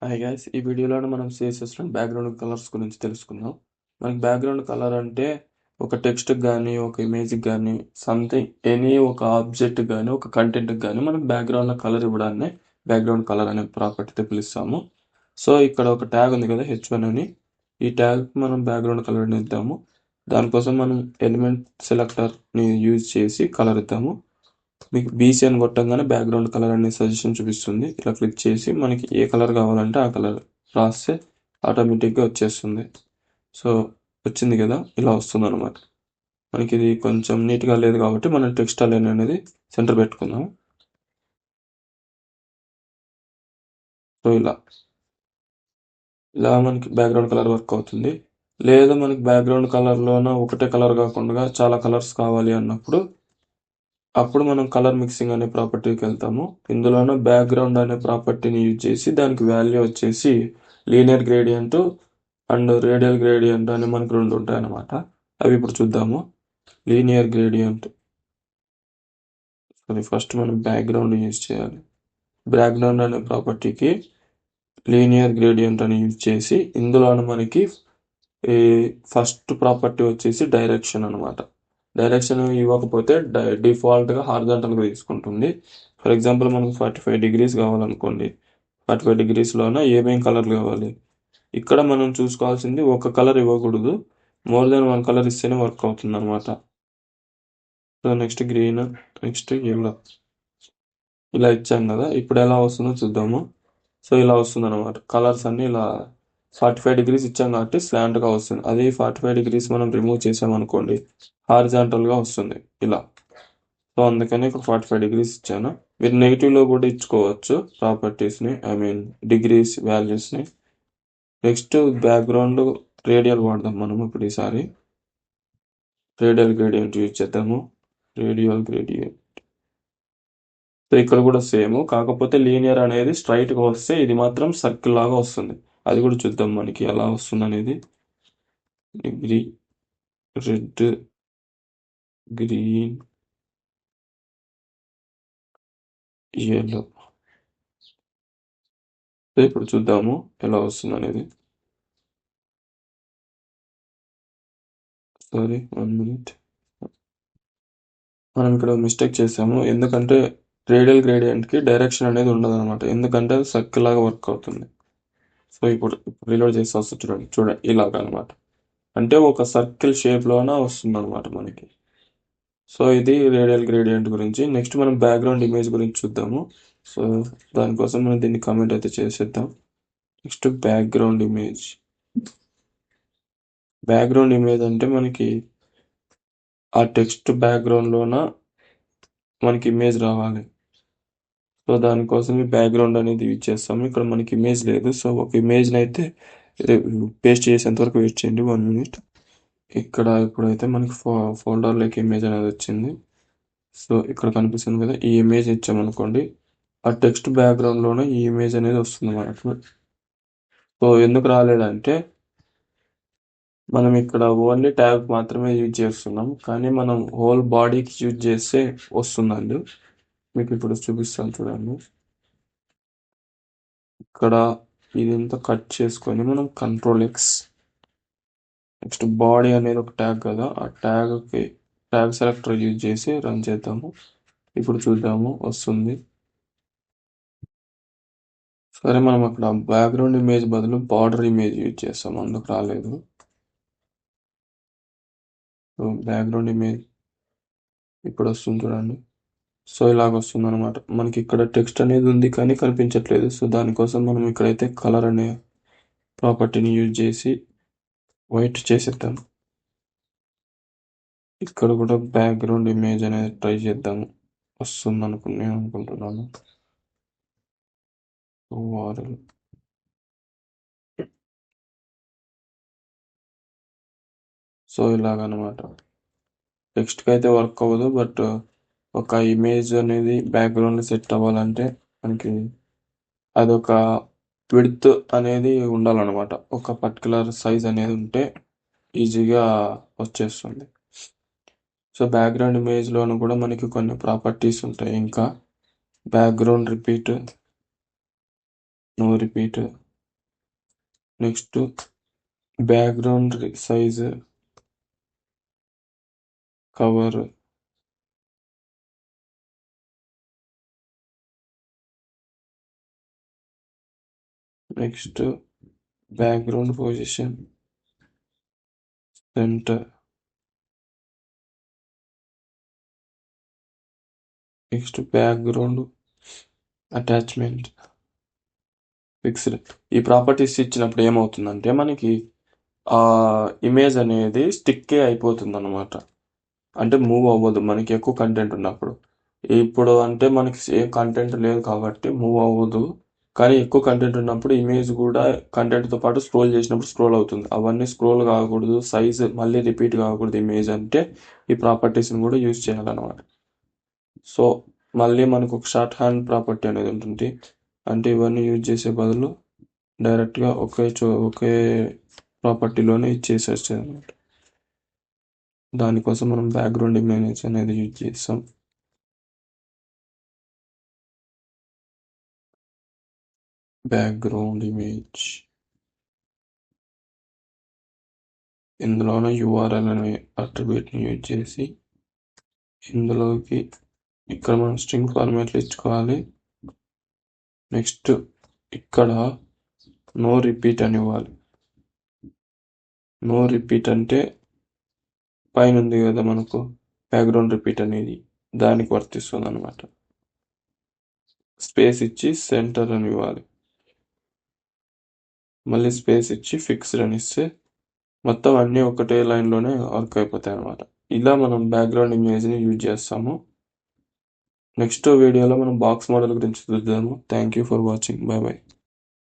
Hi guys, ఈ వీడియోలో మనం CSSలో బ్యాక్గ్రౌండ్ కలర్స్ గురించి తెలుసుకుందాం. మనకి బ్యాక్గ్రౌండ్ కలర్ అంటే ఒక టెక్స్ట్కి కానీ ఒక ఇమేజ్కి కానీ సంథింగ్ ఎనీ ఒక ఆబ్జెక్ట్ కానీ ఒక కంటెంట్కి కానీ మనం బ్యాక్గ్రౌండ్లో కలర్ ఇవ్వడాన్ని బ్యాక్గ్రౌండ్ కలర్ అనే ప్రాపర్టీతో పిలుస్తాము. సో ఇక్కడ ఒక ట్యాగ్ ఉంది కదా H1 అని, ఈ ట్యాగ్ మనం బ్యాక్గ్రౌండ్ కలర్ని ఇద్దాము. దానికోసం మనం ఎలిమెంట్ సెలెక్టర్ని యూజ్ చేసి కలర్ ఇద్దాము. మీకు BC అని కొట్టంగానే బ్యాక్గ్రౌండ్ కలర్ అనే సజెషన్ చూపిస్తుంది. ఇలా క్లిక్ చేసి మనకి ఏ కలర్ కావాలంటే ఆ కలర్ రాస్తే ఆటోమేటిక్గా వచ్చేస్తుంది. సో వచ్చింది కదా, ఇలా వస్తుంది అనమాట. మనకి ఇది కొంచెం నీట్గా లేదు కాబట్టి మనం టెక్స్ట్ అలైన్ అనేది సెంటర్ పెట్టుకుందాం. సో ఇలా మనకి బ్యాక్గ్రౌండ్ కలర్ వర్క్ అవుతుంది. లేదా మనకి బ్యాక్గ్రౌండ్ కలర్లోన ఒకటే కలర్ కాకుండా చాలా కలర్స్ కావాలి అన్నప్పుడు అప్పుడు మనం కలర్ మిక్సింగ్ అనే ప్రాపర్టీకి వెళ్తాము. ఇందులోనే బ్యాక్గ్రౌండ్ అనే ప్రాపర్టీని యూజ్ చేసి దానికి వాల్యూ వచ్చేసి linear gradient and radial gradient అని మనకు రెండు ఉంటాయి అన్నమాట. అవి ఇప్పుడు చూద్దాము. లీనియర్ గ్రేడియంట్ ఫస్ట్ మనం బ్యాక్గ్రౌండ్ యూజ్ చేయాలి. బ్యాక్గ్రౌండ్ అనే ప్రాపర్టీకి లీనియర్ గ్రేడియంట్ అని యూజ్ చేసి ఇందులోనే మనకి ఈ ఫస్ట్ ప్రాపర్టీ వచ్చేసి డైరెక్షన్ అనమాట. డైరెక్షన్ ఇవ్వకపోతే డిఫాల్ట్గా హారిజాంటల్గా తీసుకుంటుంది. ఫర్ ఎగ్జాంపుల్ మనకు 45 degrees కావాలనుకోండి. 45 degreesలోన ఏమేం కలర్లు కావాలి, ఇక్కడ మనం చూసుకోవాల్సింది ఒక కలర్ ఇవ్వకూడదు, మోర్ దెన్ వన్ కలర్ ఇస్తేనే వర్క్ అవుతుంది అనమాట. So next green, next yellow ఇలా ఇచ్చాం కదా. ఇప్పుడు ఎలా వస్తుందో చూద్దాము. సో ఇలా వస్తుంది అనమాట. కలర్స్ అన్ని ఇలా 45 degrees ఇచ్చాం కాబట్టి స్లాంట్గా వస్తుంది. అదే 45 degrees మనం రిమూవ్ చేసామనుకోండి, హారిజాంటల్గా వస్తుంది ఇలా. సో అందుకని ఇక్కడ 45 degrees ఇచ్చాను. మీరు నెగిటివ్లో కూడా ఇచ్చుకోవచ్చు ప్రాపర్టీస్ని, డిగ్రీస్ వాల్యూస్ని. నెక్స్ట్ బ్యాక్గ్రౌండ్ రేడియల్ వాడదాం మనం ఇప్పుడు ఈసారి. రేడియల్ గ్రేడియంట్ యూజ్ చేద్దాము. Radial gradient. సో ఇక్కడ కూడా సేమ్, కాకపోతే లీనియర్ అనేది స్ట్రైట్గా వస్తే ఇది మాత్రం సర్కిల్ లాగా వస్తుంది. అది కూడా చూద్దాం మనకి ఎలా వస్తుంది అనేది. Degree, red, green, yellow. ఇప్పుడు చూద్దాము ఎలా వస్తుంది అనేది. Sorry, 1 minute. మనం ఇక్కడ మిస్టేక్ చేసాము. ఎందుకంటే రేడియల్ గ్రేడియంట్కి డైరెక్షన్ అనేది ఉండదు అనమాట, ఎందుకంటే అది సర్కిల్ లాగా వర్క్ అవుతుంది. సో ఇప్పుడు రీలోడ్ చేసి వస్తుంది చూడండి ఇలాగ అనమాట. అంటే ఒక సర్కిల్ షేప్లోన వస్తుంది అనమాట మనకి. సో ఇది రేడియల్ గ్రేడియంట్ గురించి. నెక్స్ట్ మనం బ్యాక్గ్రౌండ్ ఇమేజ్ గురించి చూద్దాము. సో దానికోసం మనం దీన్ని కామెంట్ అయితే చేసేద్దాం. Next background image. Background image అంటే మనకి ఆ టెక్స్ట్ బ్యాక్గ్రౌండ్లోన మనకి ఇమేజ్ రావాలి. సో దానికోసం ఈ బ్యాక్గ్రౌండ్ అనేది యూజ్ చేస్తాము. ఇక్కడ మనకి ఇమేజ్ లేదు, సో ఒక ఇమేజ్ని అయితే పేస్ట్ చేసేంత వరకు వెయిట్ చేయండి, 1 minute. ఇక్కడ ఇప్పుడైతే మనకి ఫోల్డర్లోకి ఇమేజ్ అనేది వచ్చింది. సో ఇక్కడ కనిపిస్తుంది కదా, ఈ ఇమేజ్ ఇచ్చామనుకోండి, ఆ టెక్స్ట్ బ్యాక్గ్రౌండ్లోనే ఈ ఇమేజ్ అనేది వస్తుంది మనకు. సో ఎందుకు రాలేదంటే మనం ఇక్కడ ఓన్లీ ట్యాగ్ మాత్రమే యూజ్ చేస్తున్నాం, కానీ మనం హోల్ బాడీకి యూజ్ చేస్తే వస్తుందండి. మీకు ఇప్పుడు చూపిస్తాను చూడండి. ఇక్కడ ఇదంతా కట్ చేసుకొని మనం Ctrl+X, నెక్స్ట్ బాడీ అనేది ఒక ట్యాగ్ కదా, ఆ ట్యాగ్ సెలెక్టర్ యూజ్ చేసి రన్ చేద్దాము. ఇప్పుడు చూద్దాము వస్తుంది. సరే, మనం అక్కడ బ్యాక్గ్రౌండ్ ఇమేజ్ బదులు బార్డర్ ఇమేజ్ యూజ్ చేస్తాం, అందుకు రాలేదు. సో బ్యాక్గ్రౌండ్ ఇమేజ్ ఇప్పుడు వస్తుంది చూడండి. సో ఇలాగ వస్తుంది అనమాట. మనకి ఇక్కడ టెక్స్ట్ అనేది ఉంది కానీ కనిపించట్లేదు. సో దానికోసం మనం ఇక్కడైతే కలర్ అనే ప్రాపర్టీని యూజ్ చేసి వైట్ చేసేద్దాం. ఇక్కడ కూడా బ్యాక్గ్రౌండ్ ఇమేజ్ అనేది ట్రై చేద్దాము, వస్తుంది నేను అనుకుంటున్నాను. సో ఇలాగనమాట. టెక్స్ట్కి అయితే వర్క్ అవ్వదు, బట్ ఒక ఇమేజ్ అనేది బ్యాక్గ్రౌండ్ సెట్ అవ్వాలంటే మనకి అదొక విడ్త్ అనేది ఉండాలన్నమాట. ఒక పర్టికులర్ సైజ్ అనేది ఉంటే ఈజీగా వచ్చేస్తుంది. సో బ్యాక్గ్రౌండ్ ఇమేజ్లోనూ కూడా మనకి కొన్ని ప్రాపర్టీస్ ఉంటాయి. ఇంకా background repeat, no repeat, next background size, cover, next background position, centre, next background attachment, fixed. ఈ ప్రాపర్టీస్ ఇచ్చినప్పుడు ఏమవుతుందంటే మనకి ఆ ఇమేజ్ అనేది స్టిక్కే అయిపోతుంది అనమాట. అంటే మూవ్ అవ్వదు మనకి ఎక్కువ కంటెంట్ ఉన్నప్పుడు. ఇప్పుడు అంటే మనకి ఏ కంటెంట్ లేదు కాబట్టి మూవ్ అవ్వదు. కానీ ఎక్కువ కంటెంట్ ఉన్నప్పుడు ఇమేజ్ కూడా కంటెంట్తో పాటు స్క్రోల్ చేసినప్పుడు స్క్రోల్ అవుతుంది. అవన్నీ స్క్రోల్ కాకూడదు, సైజ్ మళ్ళీ రిపీట్ కాకూడదు ఇమేజ్ అంటే ఈ ప్రాపర్టీస్ని కూడా యూజ్ చేయాలన్నమాట. సో మళ్ళీ మనకు ఒక షార్ట్ హ్యాండ్ ప్రాపర్టీ అనేది ఉంటుంది. అంటే ఇవన్నీ యూజ్ చేసే బదులు డైరెక్ట్గా ఒకే ప్రాపర్టీలోనే ఇచ్చేసేది అనమాట. దానికోసం మనం బ్యాక్గ్రౌండ్ ఇమేజ్ అనేది యూజ్ చేస్తాం. బ్యాక్గ్రౌండ్ ఇమేజ్ ఇందులోనే URL అనే అట్రిబ్యూట్ని యూజ్ చేసి ఇందులోకి ఇక్కడ మనం స్ట్రింగ్ ఫార్మాట్లో ఇచ్చుకోవాలి. నెక్స్ట్ ఇక్కడ నో రిపీట్ అని ఇవ్వాలి. నో రిపీట్ అంటే పైన ఉంది కదా మనకు బ్యాక్గ్రౌండ్ రిపీట్ అనేది, దానికి వర్తిస్తుంది అనమాట. స్పేస్ ఇచ్చి సెంటర్ అని ఇవ్వాలి. మళ్ళీ స్పేస్ ఇచ్చి ఫిక్స్డ్ అని ఇస్తే మొత్తం అన్నీ ఒకటే లైన్లోనే వర్క్ అయిపోతాయి అనమాట. ఇలా మనం బ్యాక్గ్రౌండ్ ఇమేజ్ని యూజ్ చేస్తాము. నెక్స్ట్ వీడియోలో మనం బాక్స్ మోడల్ గురించి చూద్దాము. Thank you for watching. Bye bye.